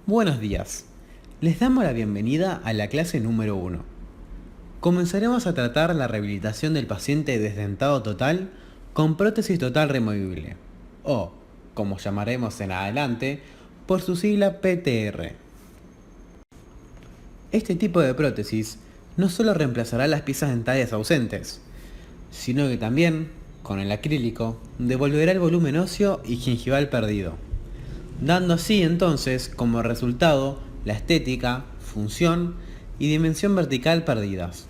Buenos días. Les damos la bienvenida a la clase número 1. Comenzaremos a tratar la rehabilitación del paciente desdentado total con prótesis total removible, o, como llamaremos en adelante, por su sigla PTR. Este tipo de prótesis no solo reemplazará las piezas dentarias ausentes, sino que también, con el acrílico, devolverá el volumen óseo y gingival perdido, dando así entonces como resultado la estética, función y dimensión vertical perdidas.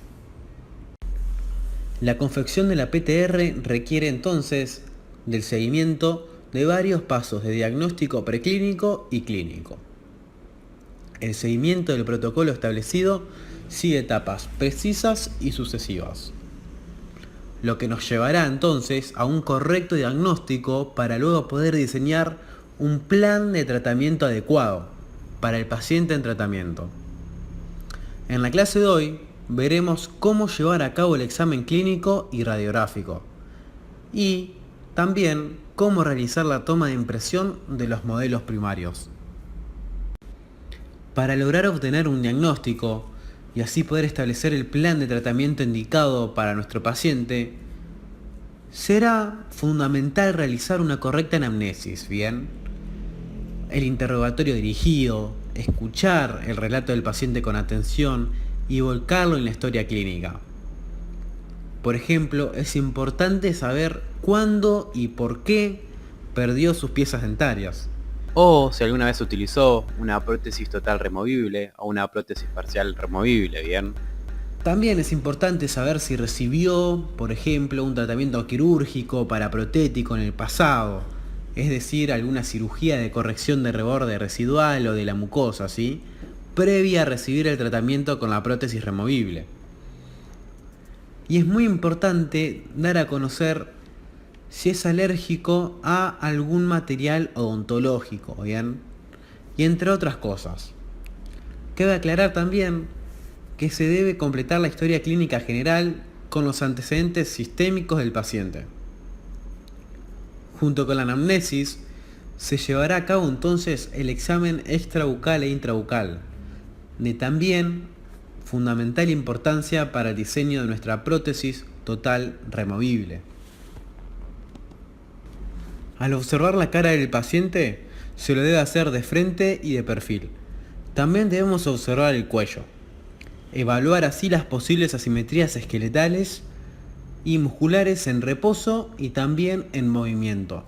La confección de la PTR requiere entonces del seguimiento de varios pasos de diagnóstico preclínico y clínico. El seguimiento del protocolo establecido sigue etapas precisas y sucesivas, lo que nos llevará entonces a un correcto diagnóstico para luego poder diseñar un plan de tratamiento adecuado para el paciente en tratamiento. En la clase de hoy veremos cómo llevar a cabo el examen clínico y radiográfico y también cómo realizar la toma de impresión de los modelos primarios. Para lograr obtener un diagnóstico y así poder establecer el plan de tratamiento indicado para nuestro paciente, será fundamental realizar una correcta anamnesis, ¿bien? El interrogatorio dirigido, escuchar el relato del paciente con atención y volcarlo en la historia clínica. Por ejemplo, es importante saber cuándo y por qué perdió sus piezas dentarias, O si alguna vez utilizó una prótesis total removible o una prótesis parcial removible, ¿bien? También es importante saber si recibió, por ejemplo, un tratamiento quirúrgico paraprotético en el pasado, es decir, alguna cirugía de corrección de reborde residual o de la mucosa, ¿sí?, previa a recibir el tratamiento con la prótesis removible. Y es muy importante dar a conocer si es alérgico a algún material odontológico, ¿bien? Y entre otras cosas. Cabe aclarar también que se debe completar la historia clínica general con los antecedentes sistémicos del paciente. Junto con la anamnesis, se llevará a cabo entonces el examen extrabucal e intrabucal, de también fundamental importancia para el diseño de nuestra prótesis total removible. Al observar la cara del paciente, se lo debe hacer de frente y de perfil. También debemos observar el cuello, evaluar así las posibles asimetrías esqueletales y musculares en reposo y también en movimiento.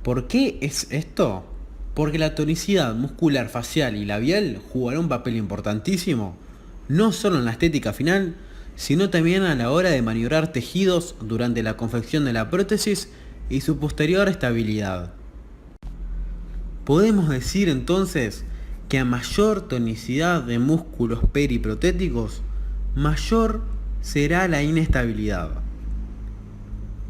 ¿Por qué es esto? Porque la tonicidad muscular facial y labial jugará un papel importantísimo, no solo en la estética final, sino también a la hora de maniobrar tejidos durante la confección de la prótesis y su posterior estabilidad. Podemos decir entonces que a mayor tonicidad de músculos periprotéticos, mayor será la inestabilidad.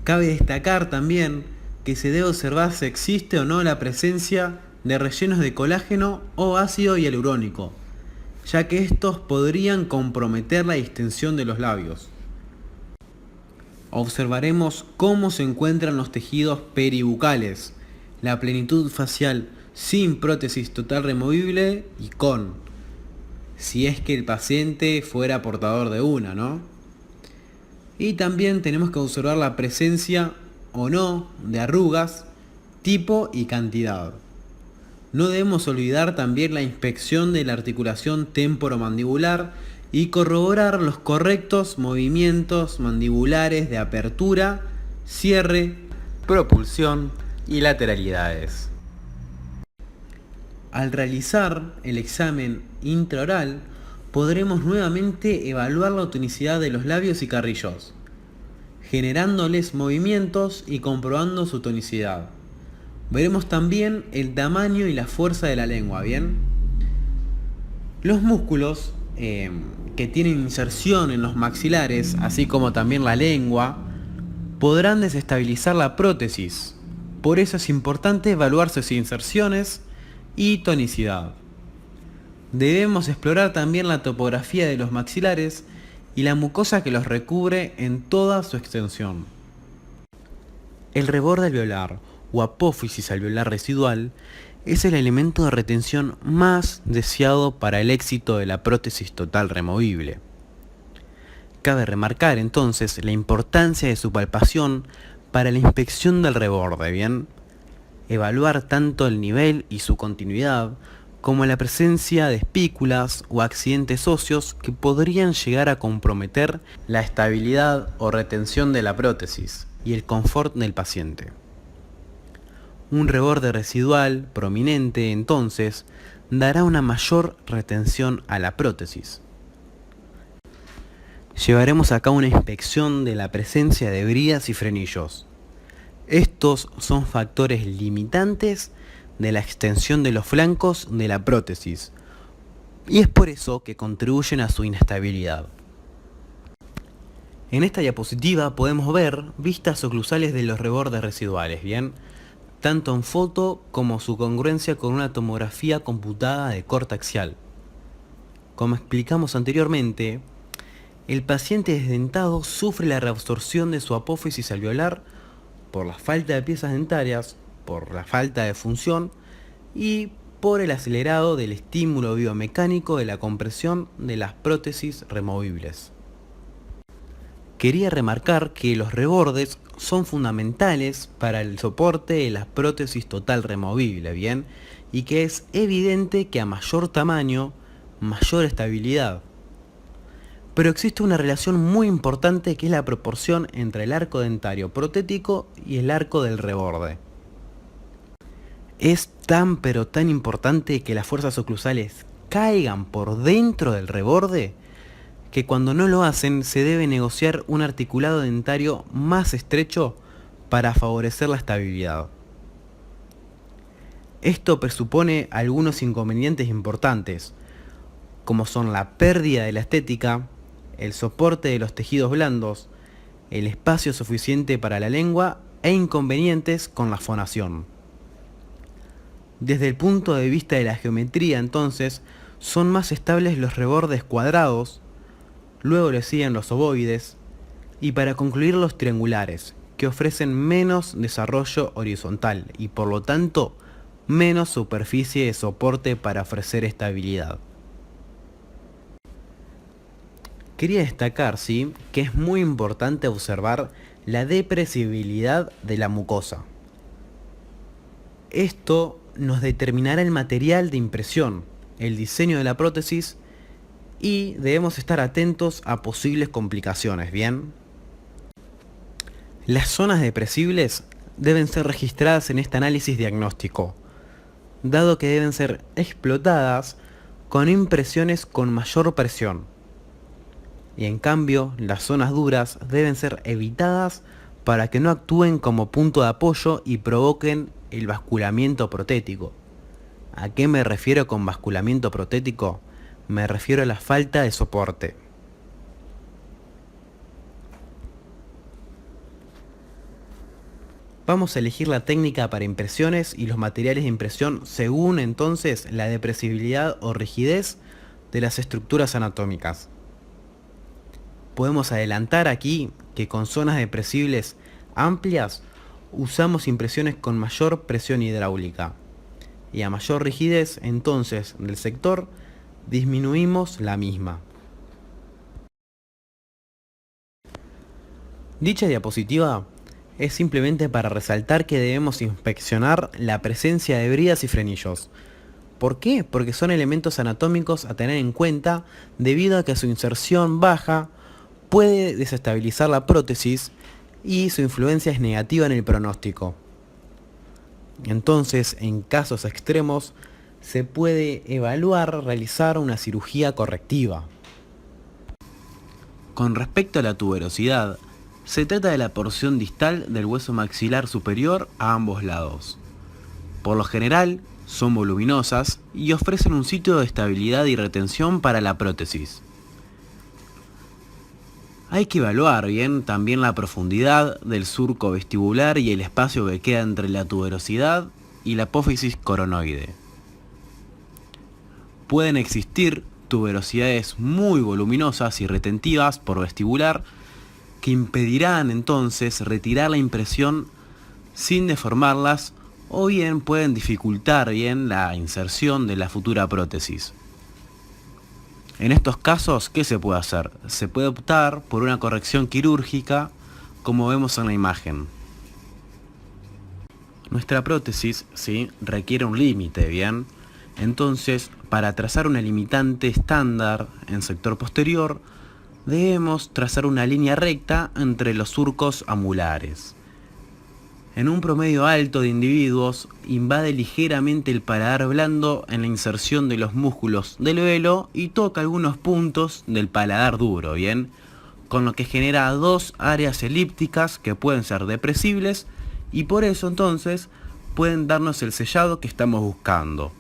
Cabe destacar también que se debe observar si existe o no la presencia de rellenos de colágeno o ácido hialurónico, ya que estos podrían comprometer la distensión de los labios. Observaremos cómo se encuentran los tejidos peribucales, la plenitud facial sin prótesis total removible y con, si es que el paciente fuera portador de una, ¿no? Y también tenemos que observar la presencia o no de arrugas, tipo y cantidad. No debemos olvidar también la inspección de la articulación temporomandibular y corroborar los correctos movimientos mandibulares de apertura, cierre, Propulsión y lateralidades. Al realizar el examen intraoral, podremos nuevamente evaluar la tonicidad de los labios y carrillos, generándoles movimientos y comprobando su tonicidad. Veremos también el tamaño y la fuerza de la lengua, ¿bien? Los músculos que tienen inserción en los maxilares, así como también la lengua, podrán desestabilizar la prótesis. Por eso es importante evaluar sus inserciones y tonicidad. Debemos explorar también la topografía de los maxilares y la mucosa que los recubre en toda su extensión. El reborde alveolar o apófisis alveolar residual es el elemento de retención más deseado para el éxito de la prótesis total removible. Cabe remarcar entonces la importancia de su palpación para la inspección del reborde, ¿bien? Evaluar tanto el nivel y su continuidad como la presencia de espículas o accidentes óseos que podrían llegar a comprometer la estabilidad o retención de la prótesis y el confort del paciente. Un reborde residual prominente, entonces, dará una mayor retención a la prótesis. Llevaremos a cabo una inspección de la presencia de bridas y frenillos. Estos son factores limitantes de la extensión de los flancos de la prótesis, y es por eso que contribuyen a su inestabilidad. En esta diapositiva podemos ver vistas oclusales de los rebordes residuales, ¿bien? Tanto en foto como su congruencia con una tomografía computada de corte axial. Como explicamos anteriormente, el paciente desdentado sufre la reabsorción de su apófisis alveolar por la falta de piezas dentarias, por la falta de función y por el acelerado del estímulo biomecánico de la compresión de las prótesis removibles. Quería remarcar que los rebordes son fundamentales para el soporte de las prótesis total removible, ¿bien? Y que es evidente que a mayor tamaño, mayor estabilidad. Pero existe una relación muy importante que es la proporción entre el arco dentario protético y el arco del reborde. Es tan pero tan importante que las fuerzas oclusales caigan por dentro del reborde que cuando no lo hacen se debe negociar un articulado dentario más estrecho para favorecer la estabilidad. Esto presupone algunos inconvenientes importantes, como son la pérdida de la estética, el soporte de los tejidos blandos, el espacio suficiente para la lengua e inconvenientes con la fonación. Desde el punto de vista de la geometría, entonces, son más estables los rebordes cuadrados, luego le siguen los ovoides y para concluir los triangulares, que ofrecen menos desarrollo horizontal y por lo tanto menos superficie de soporte para ofrecer estabilidad. Quería destacar, ¿sí?, que es muy importante observar la depresibilidad de la mucosa. Esto nos determinará el material de impresión, el diseño de la prótesis y debemos estar atentos a posibles complicaciones, ¿bien? Las zonas depresibles deben ser registradas en este análisis diagnóstico, dado que deben ser explotadas con impresiones con mayor presión. Y en cambio, las zonas duras deben ser evitadas para que no actúen como punto de apoyo y provoquen el basculamiento protético. ¿A qué me refiero con basculamiento protético? Me refiero a la falta de soporte. Vamos a elegir la técnica para impresiones y los materiales de impresión según entonces la depresibilidad o rigidez de las estructuras anatómicas. Podemos adelantar aquí que con zonas depresibles amplias usamos impresiones con mayor presión hidráulica y a mayor rigidez entonces del sector disminuimos la misma. Dicha diapositiva es simplemente para resaltar que debemos inspeccionar la presencia de bridas y frenillos. ¿Por qué? Porque son elementos anatómicos a tener en cuenta debido a que su inserción baja puede desestabilizar la prótesis y su influencia es negativa en el pronóstico. Entonces, en casos extremos, se puede evaluar realizar una cirugía correctiva. Con respecto a la tuberosidad, se trata de la porción distal del hueso maxilar superior a ambos lados. Por lo general, son voluminosas y ofrecen un sitio de estabilidad y retención para la prótesis. Hay que evaluar bien también la profundidad del surco vestibular y el espacio que queda entre la tuberosidad y la apófisis coronoide. Pueden existir tuberosidades muy voluminosas y retentivas por vestibular que impedirán entonces retirar la impresión sin deformarlas o bien pueden dificultar bien la inserción de la futura prótesis. En estos casos, ¿qué se puede hacer? Se puede optar por una corrección quirúrgica, como vemos en la imagen. Nuestra prótesis, ¿sí?, requiere un límite, ¿bien? Entonces, para trazar una limitante estándar en sector posterior, debemos trazar una línea recta entre los surcos amulares. En un promedio alto de individuos, invade ligeramente el paladar blando en la inserción de los músculos del velo y toca algunos puntos del paladar duro, ¿bien? Con lo que genera dos áreas elípticas que pueden ser depresibles y por eso entonces pueden darnos el sellado que estamos buscando.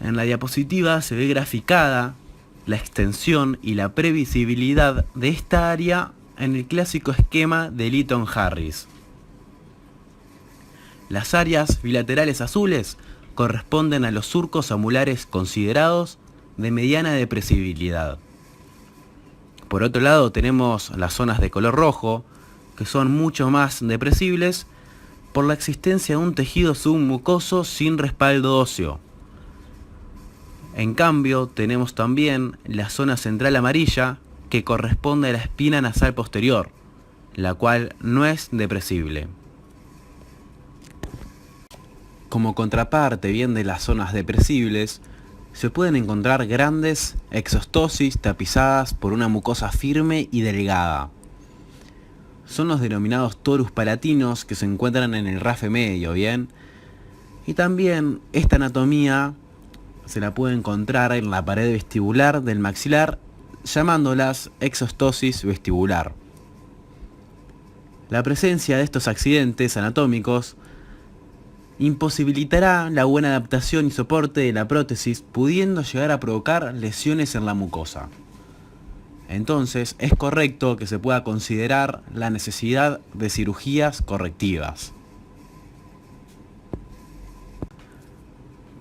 En la diapositiva se ve graficada la extensión y la previsibilidad de esta área en el clásico esquema de Lytton-Harris. Las áreas bilaterales azules corresponden a los surcos amulares considerados de mediana depresibilidad. Por otro lado tenemos las zonas de color rojo, que son mucho más depresibles por la existencia de un tejido submucoso sin respaldo óseo. En cambio, tenemos también la zona central amarilla, que corresponde a la espina nasal posterior, la cual no es depresible. Como contraparte bien de las zonas depresibles, se pueden encontrar grandes exostosis tapizadas por una mucosa firme y delgada. Son los denominados torus palatinos que se encuentran en el rafe medio, ¿bien? Y también esta anatomía se la puede encontrar en la pared vestibular del maxilar, llamándolas exostosis vestibular. La presencia de estos accidentes anatómicos imposibilitará la buena adaptación y soporte de la prótesis, pudiendo llegar a provocar lesiones en la mucosa. Entonces, es correcto que se pueda considerar la necesidad de cirugías correctivas.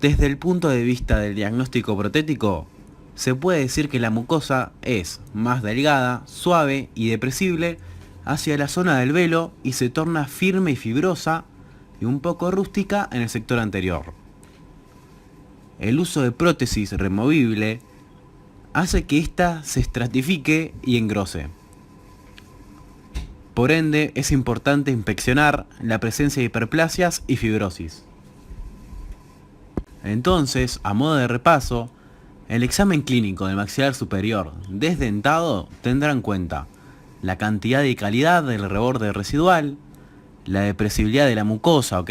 Desde el punto de vista del diagnóstico protético, se puede decir que la mucosa es más delgada, suave y depresible hacia la zona del velo y se torna firme y fibrosa y un poco rústica en el sector anterior. El uso de prótesis removible hace que ésta se estratifique y engrose. Por ende, es importante inspeccionar la presencia de hiperplasias y fibrosis. Entonces, a modo de repaso, el examen clínico del maxilar superior desdentado tendrá en cuenta la cantidad y calidad del reborde residual, la depresibilidad de la mucosa, ¿ok?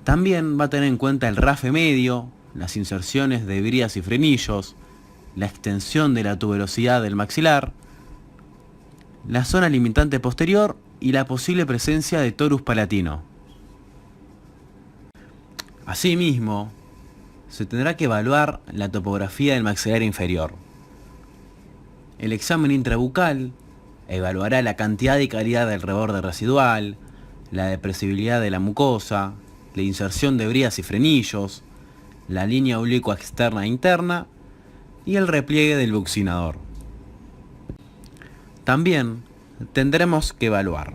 También va a tener en cuenta el rafe medio, las inserciones de bridas y frenillos, la extensión de la tuberosidad del maxilar, la zona limitante posterior y la posible presencia de torus palatino. Asimismo, se tendrá que evaluar la topografía del maxilar inferior. El examen intrabucal evaluará la cantidad y calidad del reborde residual, la depresibilidad de la mucosa, la inserción de bridas y frenillos, la línea oblicua externa e interna y el repliegue del buccinador. También tendremos que evaluar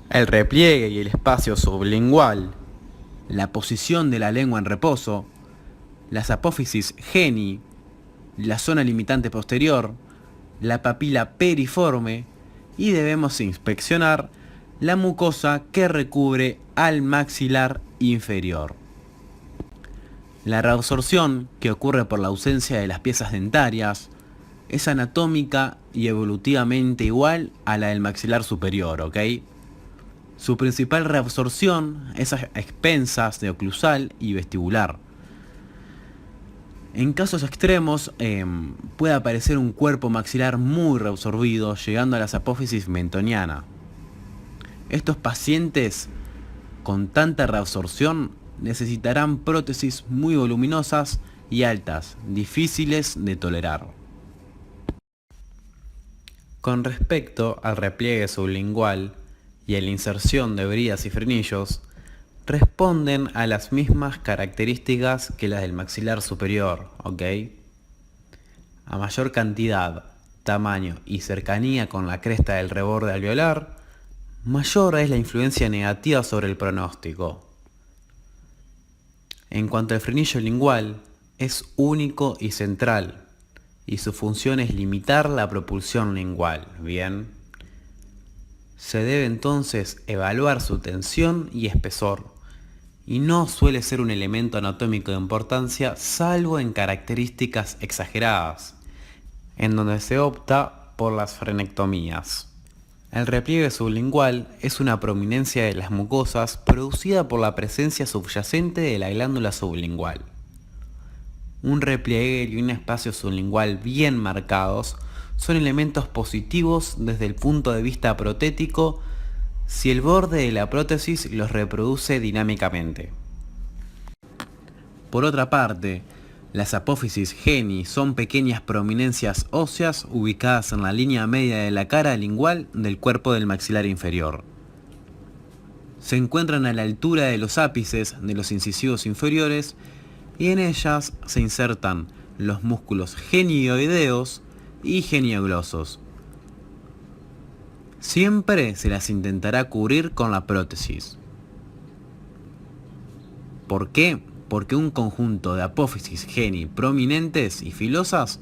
el repliegue y el espacio sublingual, la posición de la lengua en reposo, las apófisis geni, la zona limitante posterior, la papila periforme y debemos inspeccionar la mucosa que recubre al maxilar inferior. La reabsorción, que ocurre por la ausencia de las piezas dentarias, es anatómica y evolutivamente igual a la del maxilar superior, ¿ok? Su principal reabsorción es a expensas de oclusal y vestibular. En casos extremos puede aparecer un cuerpo maxilar muy reabsorbido, llegando a las apófisis mentoniana. Estos pacientes con tanta reabsorción necesitarán prótesis muy voluminosas y altas, difíciles de tolerar. Con respecto al repliegue sublingual y a la inserción de bridas y frenillos, responden a las mismas características que las del maxilar superior, ¿ok? A mayor cantidad, tamaño y cercanía con la cresta del reborde alveolar, mayor es la influencia negativa sobre el pronóstico. En cuanto al frenillo lingual, es único y central, y su función es limitar la propulsión lingual, ¿bien? Se debe entonces evaluar su tensión y espesor, y no suele ser un elemento anatómico de importancia salvo en características exageradas, en donde se opta por las frenectomías. El repliegue sublingual es una prominencia de las mucosas producida por la presencia subyacente de la glándula sublingual. Un repliegue y un espacio sublingual bien marcados son elementos positivos desde el punto de vista protético si el borde de la prótesis los reproduce dinámicamente. Por otra parte, las apófisis geni son pequeñas prominencias óseas ubicadas en la línea media de la cara lingual del cuerpo del maxilar inferior. Se encuentran a la altura de los ápices de los incisivos inferiores y en ellas se insertan los músculos genioideos y genioglosos. Siempre se las intentará cubrir con la prótesis. ¿Por qué? Porque un conjunto de apófisis geni prominentes y filosas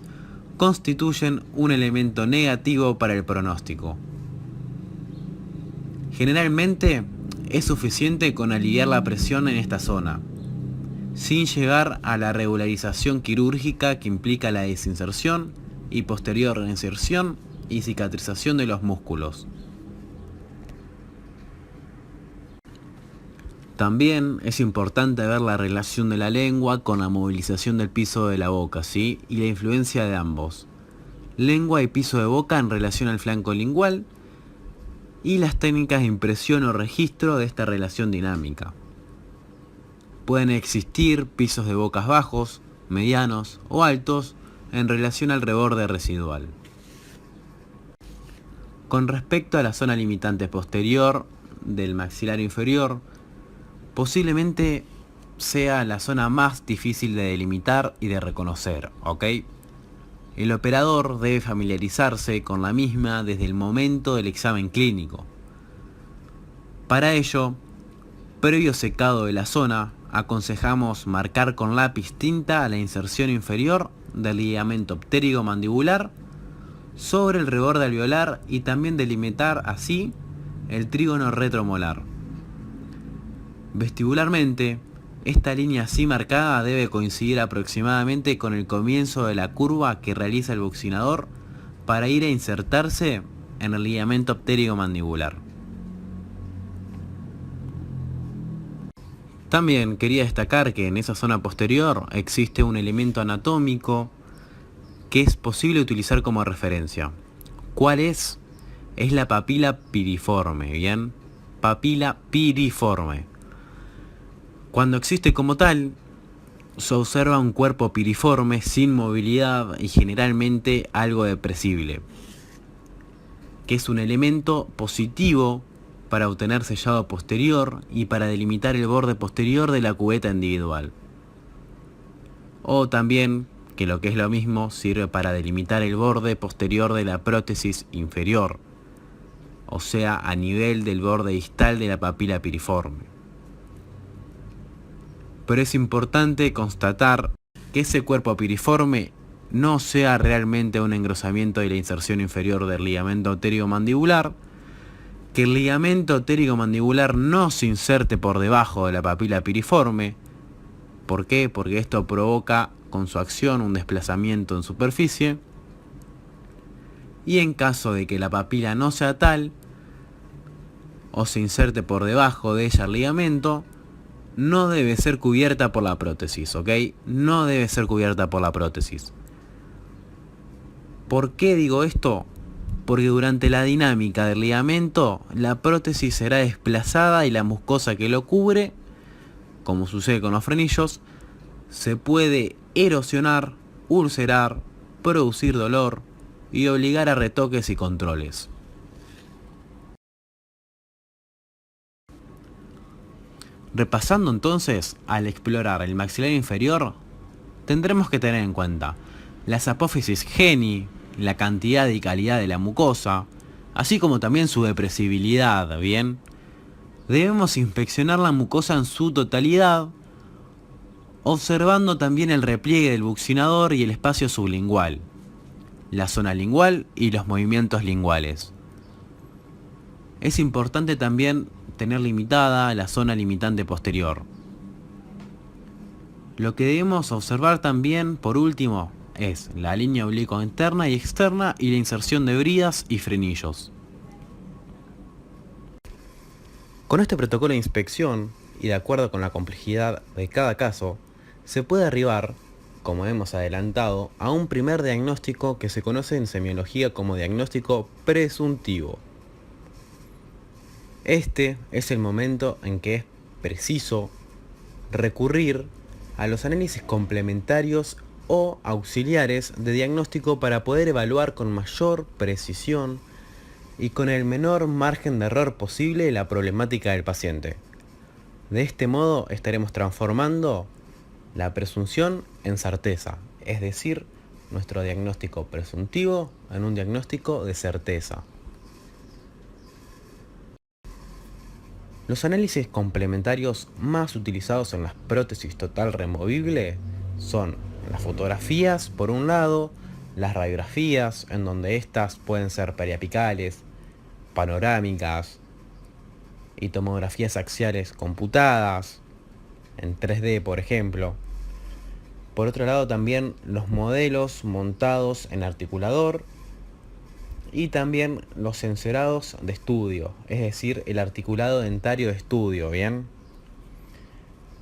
constituyen un elemento negativo para el pronóstico. Generalmente es suficiente con aliviar la presión en esta zona, sin llegar a la regularización quirúrgica que implica la desinserción y posterior reinserción y cicatrización de los músculos. También es importante ver la relación de la lengua con la movilización del piso de la boca, ¿sí? Y la influencia de ambos. Lengua y piso de boca en relación al flanco lingual y las técnicas de impresión o registro de esta relación dinámica. Pueden existir pisos de bocas bajos, medianos o altos en relación al reborde residual. Con respecto a la zona limitante posterior del maxilar inferior, posiblemente sea la zona más difícil de delimitar y de reconocer, ¿ok? El operador debe familiarizarse con la misma desde el momento del examen clínico. Para ello, previo secado de la zona, aconsejamos marcar con lápiz tinta la inserción inferior del ligamento pterigo-mandibular sobre el reborde alveolar y también delimitar así el trígono retromolar. Vestibularmente, esta línea así marcada debe coincidir aproximadamente con el comienzo de la curva que realiza el buccinador para ir a insertarse en el ligamento pterigo-mandibular. También quería destacar que en esa zona posterior existe un elemento anatómico que es posible utilizar como referencia. ¿Cuál es? Es la papila piriforme, ¿bien? Papila piriforme. Cuando existe como tal, se observa un cuerpo piriforme sin movilidad y generalmente algo depresible, que es un elemento positivo para obtener sellado posterior y para delimitar el borde posterior de la cubeta individual. O también, que lo que es lo mismo, sirve para delimitar el borde posterior de la prótesis inferior, o sea, a nivel del borde distal de la papila piriforme. Pero es importante constatar que ese cuerpo piriforme no sea realmente un engrosamiento de la inserción inferior del ligamento pterigomandibular, que el ligamento pterigomandibular no se inserte por debajo de la papila piriforme. ¿Por qué? Porque esto provoca con su acción un desplazamiento en superficie. Y en caso de que la papila no sea tal, o se inserte por debajo de ella el ligamento, no debe ser cubierta por la prótesis, ¿ok? No debe ser cubierta por la prótesis. ¿Por qué digo esto? Porque durante la dinámica del ligamento, la prótesis será desplazada y la mucosa que lo cubre, como sucede con los frenillos, se puede erosionar, ulcerar, producir dolor y obligar a retoques y controles. Repasando entonces, al explorar el maxilar inferior, tendremos que tener en cuenta las apófisis geni, la cantidad y calidad de la mucosa, así como también su depresibilidad, ¿bien? Debemos inspeccionar la mucosa en su totalidad, observando también el repliegue del buccinador y el espacio sublingual, la zona lingual y los movimientos linguales. Es importante también tener limitada la zona limitante posterior. Lo que debemos observar también, por último, es la línea oblicua interna y externa y la inserción de bridas y frenillos. Con este protocolo de inspección, y de acuerdo con la complejidad de cada caso, se puede arribar, como hemos adelantado, a un primer diagnóstico que se conoce en semiología como diagnóstico presuntivo. Este es el momento en que es preciso recurrir a los análisis complementarios o auxiliares de diagnóstico para poder evaluar con mayor precisión y con el menor margen de error posible la problemática del paciente. De este modo estaremos transformando la presunción en certeza, es decir, nuestro diagnóstico presuntivo en un diagnóstico de certeza. Los análisis complementarios más utilizados en las prótesis total removible son las fotografías, por un lado, las radiografías, en donde estas pueden ser periapicales, panorámicas y tomografías axiales computadas, en 3D por ejemplo. Por otro lado también los modelos montados en articulador y también los sensораdos de estudio, es decir, el articulado dentario de estudio, ¿bien?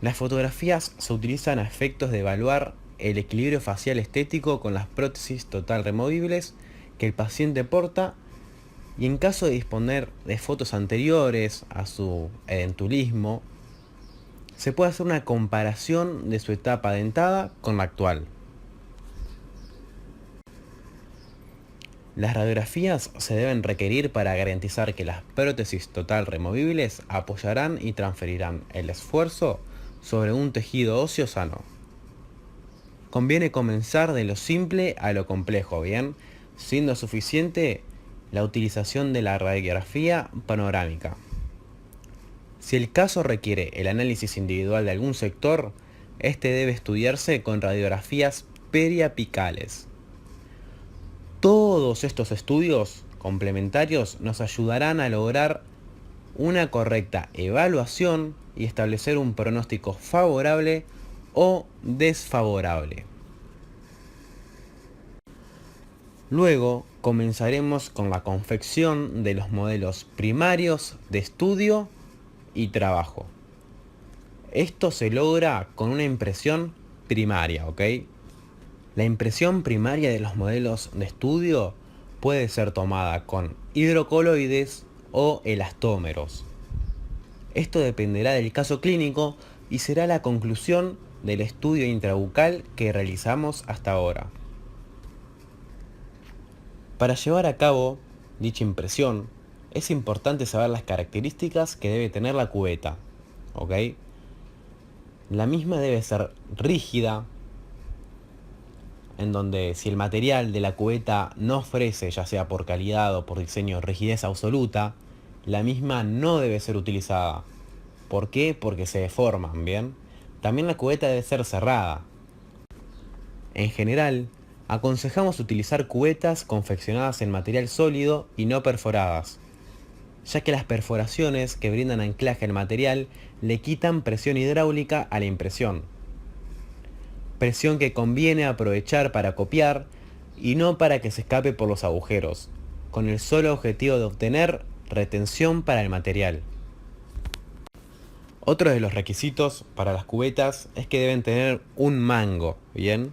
Las fotografías se utilizan a efectos de evaluar el equilibrio facial estético con las prótesis total removibles que el paciente porta, y en caso de disponer de fotos anteriores a su edentulismo, se puede hacer una comparación de su etapa dentada con la actual. Las radiografías se deben requerir para garantizar que las prótesis total removibles apoyarán y transferirán el esfuerzo sobre un tejido óseo sano. Conviene comenzar de lo simple a lo complejo, ¿bien? Siendo suficiente la utilización de la radiografía panorámica. Si el caso requiere el análisis individual de algún sector, este debe estudiarse con radiografías periapicales. Todos estos estudios complementarios nos ayudarán a lograr una correcta evaluación y establecer un pronóstico favorable o desfavorable. Luego comenzaremos con la confección de los modelos primarios de estudio y trabajo. Esto se logra con una impresión primaria, ¿ok? La impresión primaria de los modelos de estudio puede ser tomada con hidrocoloides o elastómeros. Esto dependerá del caso clínico y será la conclusión del estudio intrabucal que realizamos hasta ahora. Para llevar a cabo dicha impresión, es importante saber las características que debe tener la cubeta, ¿ok? La misma debe ser rígida, en donde si el material de la cubeta no ofrece, ya sea por calidad o por diseño, rigidez absoluta, la misma no debe ser utilizada. ¿Por qué? Porque se deforman, ¿bien? También la cubeta debe ser cerrada. En general, aconsejamos utilizar cubetas confeccionadas en material sólido y no perforadas, ya que las perforaciones que brindan anclaje al material le quitan presión hidráulica a la impresión. Presión que conviene aprovechar para copiar y no para que se escape por los agujeros, con el solo objetivo de obtener retención para el material. Otro de los requisitos para las cubetas es que deben tener un mango, ¿bien?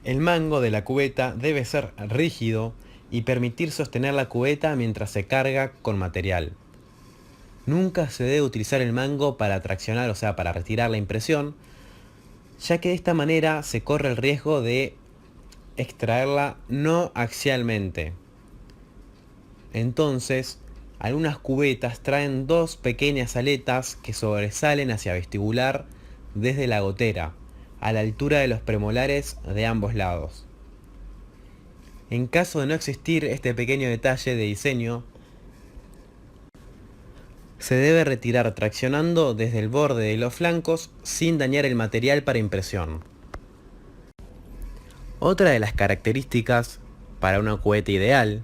El mango de la cubeta debe ser rígido y permitir sostener la cubeta mientras se carga con material. Nunca se debe utilizar el mango para traccionar, o sea, para retirar la impresión, ya que de esta manera se corre el riesgo de extraerla no axialmente. Entonces, algunas cubetas traen dos pequeñas aletas que sobresalen hacia vestibular desde la gotera, a la altura de los premolares de ambos lados. En caso de no existir este pequeño detalle de diseño, Se debe retirar traccionando desde el borde de los flancos sin dañar el material para impresión. Otra de las características para una cubeta ideal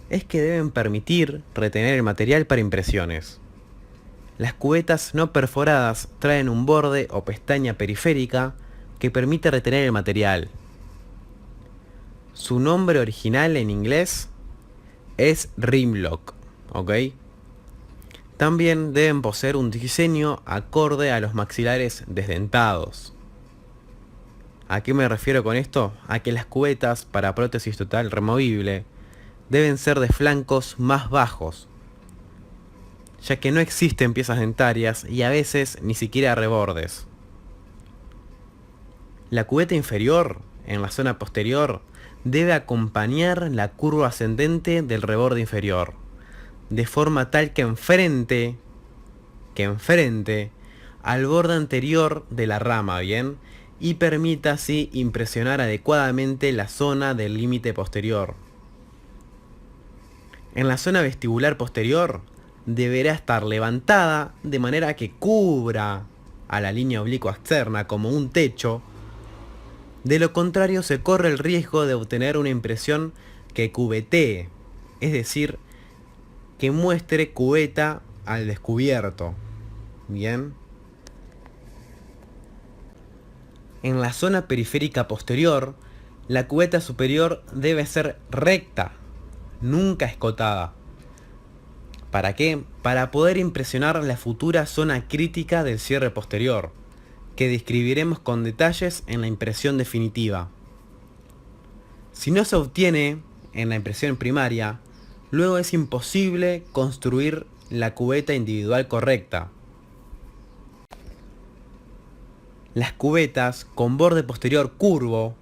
es que deben permitir retener el material para impresiones. Las cubetas no perforadas traen un borde o pestaña periférica que permite retener el material. Su nombre original en inglés es rimlock, ¿ok? También deben poseer un diseño acorde a los maxilares desdentados. ¿A qué me refiero con esto? A que las cubetas para prótesis total removible deben ser de flancos más bajos, ya que no existen piezas dentarias y a veces ni siquiera rebordes. La cubeta inferior, en la zona posterior, debe acompañar la curva ascendente del reborde inferior, de forma tal que enfrente al borde anterior de la rama, ¿bien? Y permita así impresionar adecuadamente la zona del límite posterior. En la zona vestibular posterior deberá estar levantada de manera que cubra a la línea oblicua externa como un techo. De lo contrario se corre el riesgo de obtener una impresión que cubetee, es decir, que muestre cubeta al descubierto. Bien. En la zona periférica posterior, la cubeta superior debe ser recta, nunca escotada. ¿Para qué? Para poder impresionar la futura zona crítica del cierre posterior, que describiremos con detalles en la impresión definitiva. Si no se obtiene en la impresión primaria, luego es imposible construir la cubeta individual correcta. Las cubetas con borde posterior curvo,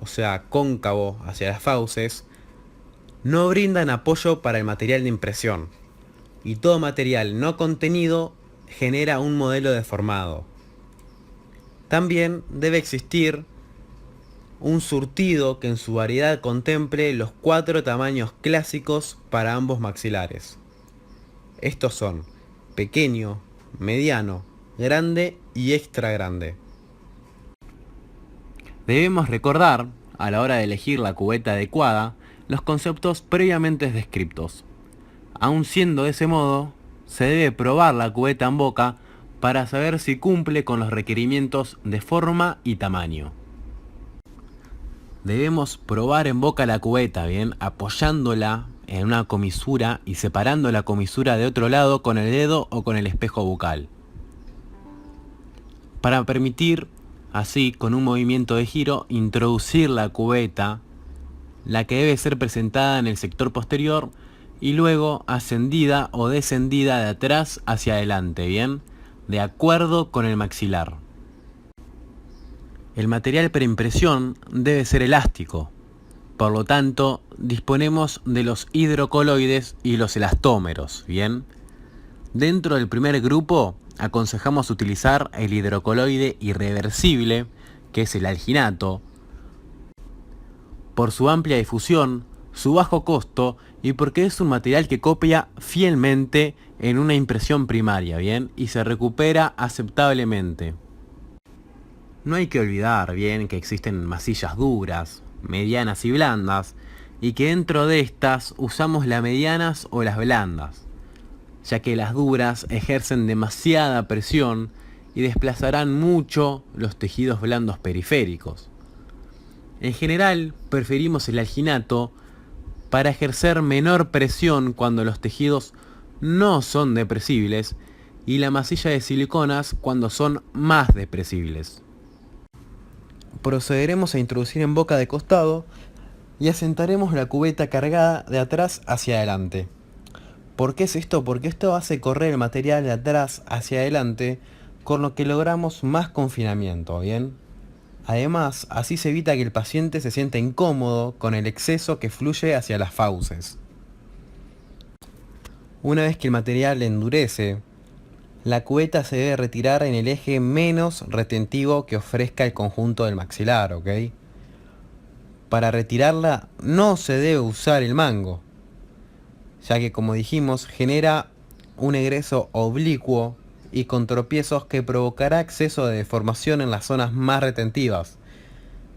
o sea cóncavo hacia las fauces, no brindan apoyo para el material de impresión, y todo material no contenido genera un modelo deformado. También debe existir un surtido que en su variedad contemple los 4 tamaños clásicos para ambos maxilares. Estos son pequeño, mediano, grande y extra grande. Debemos recordar, a la hora de elegir la cubeta adecuada, los conceptos previamente descritos. Aun siendo de ese modo, se debe probar la cubeta en boca para saber si cumple con los requerimientos de forma y tamaño. Debemos probar en boca la cubeta, bien, apoyándola en una comisura y separando la comisura de otro lado con el dedo o con el espejo bucal. Para permitir, así, con un movimiento de giro, introducir la cubeta, la que debe ser presentada en el sector posterior, y luego ascendida o descendida de atrás hacia adelante, bien, de acuerdo con el maxilar. El material para impresión debe ser elástico, por lo tanto disponemos de los hidrocoloides y los elastómeros, bien. Dentro del primer grupo aconsejamos utilizar el hidrocoloide irreversible, que es el alginato, por su amplia difusión, su bajo costo y porque es un material que copia fielmente en una impresión primaria, bien, y se recupera aceptablemente. No hay que olvidar, bien, que existen masillas duras, medianas y blandas, y que dentro de estas usamos las medianas o las blandas, ya que las duras ejercen demasiada presión y desplazarán mucho los tejidos blandos periféricos. En general, preferimos el alginato para ejercer menor presión cuando los tejidos no son depresibles y la masilla de siliconas cuando son más depresibles. Procederemos a introducir en boca de costado y asentaremos la cubeta cargada de atrás hacia adelante. ¿Por qué es esto? Porque esto hace correr el material de atrás hacia adelante, con lo que logramos más confinamiento, ¿bien? Además, así se evita que el paciente se sienta incómodo con el exceso que fluye hacia las fauces. Una vez que el material endurece, la cubeta se debe retirar en el eje menos retentivo que ofrezca el conjunto del maxilar, ¿ok? Para retirarla no se debe usar el mango, ya que como dijimos genera un egreso oblicuo y con tropiezos que provocará exceso de deformación en las zonas más retentivas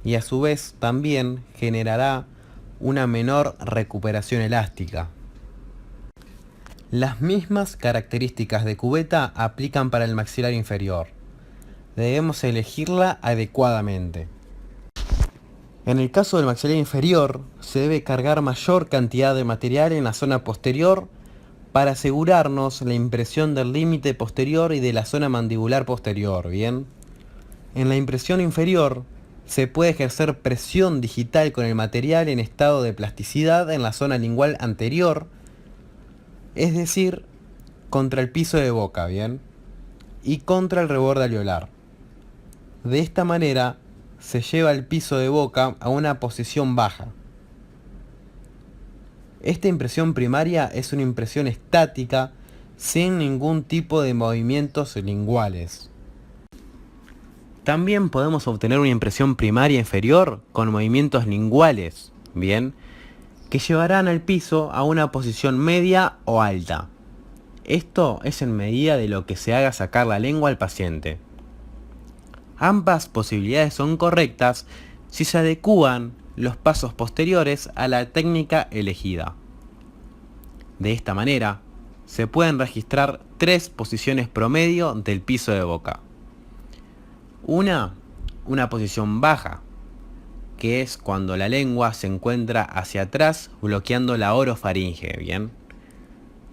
y a su vez también generará una menor recuperación elástica. Las mismas características de cubeta aplican para el maxilar inferior. Debemos elegirla adecuadamente. En el caso del maxilar inferior, se debe cargar mayor cantidad de material en la zona posterior para asegurarnos la impresión del límite posterior y de la zona mandibular posterior, ¿bien? En la impresión inferior, se puede ejercer presión digital con el material en estado de plasticidad en la zona lingual anterior, es decir, contra el piso de boca, ¿bien? Y contra el reborde alveolar. De esta manera, se lleva el piso de boca a una posición baja. Esta impresión primaria es una impresión estática sin ningún tipo de movimientos linguales. También podemos obtener una impresión primaria inferior con movimientos linguales, ¿bien? Que llevarán al piso a una posición media o alta. Esto es en medida de lo que se haga sacar la lengua al paciente. Ambas posibilidades son correctas si se adecúan los pasos posteriores a la técnica elegida. De esta manera, se pueden registrar 3 posiciones promedio del piso de boca. Una posición baja, que es cuando la lengua se encuentra hacia atrás bloqueando la orofaringe, ¿bien?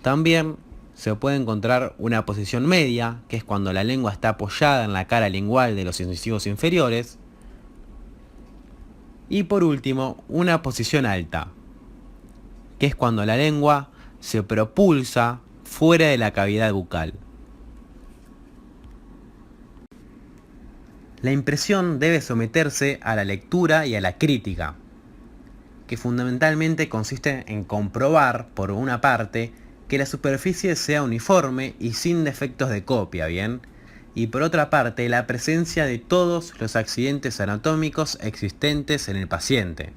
También se puede encontrar una posición media, que es cuando la lengua está apoyada en la cara lingual de los incisivos inferiores. Y por último, una posición alta, que es cuando la lengua se propulsa fuera de la cavidad bucal. La impresión debe someterse a la lectura y a la crítica, que fundamentalmente consiste en comprobar, por una parte, que la superficie sea uniforme y sin defectos de copia, ¿bien? Y por otra parte, la presencia de todos los accidentes anatómicos existentes en el paciente.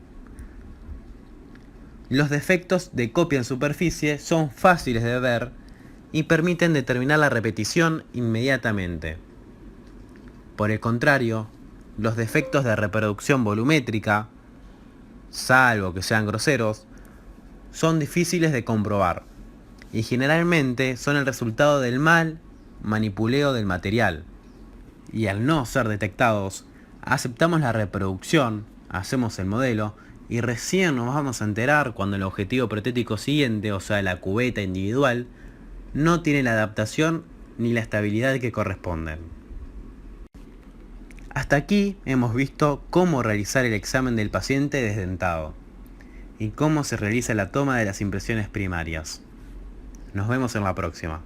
Los defectos de copia en superficie son fáciles de ver y permiten determinar la repetición inmediatamente. Por el contrario, los defectos de reproducción volumétrica, salvo que sean groseros, son difíciles de comprobar y generalmente son el resultado del mal manipuleo del material. Y al no ser detectados, aceptamos la reproducción, hacemos el modelo y recién nos vamos a enterar cuando el objetivo protético siguiente, o sea la cubeta individual, no tiene la adaptación ni la estabilidad que corresponden. Hasta aquí hemos visto cómo realizar el examen del paciente desdentado y cómo se realiza la toma de las impresiones primarias. Nos vemos en la próxima.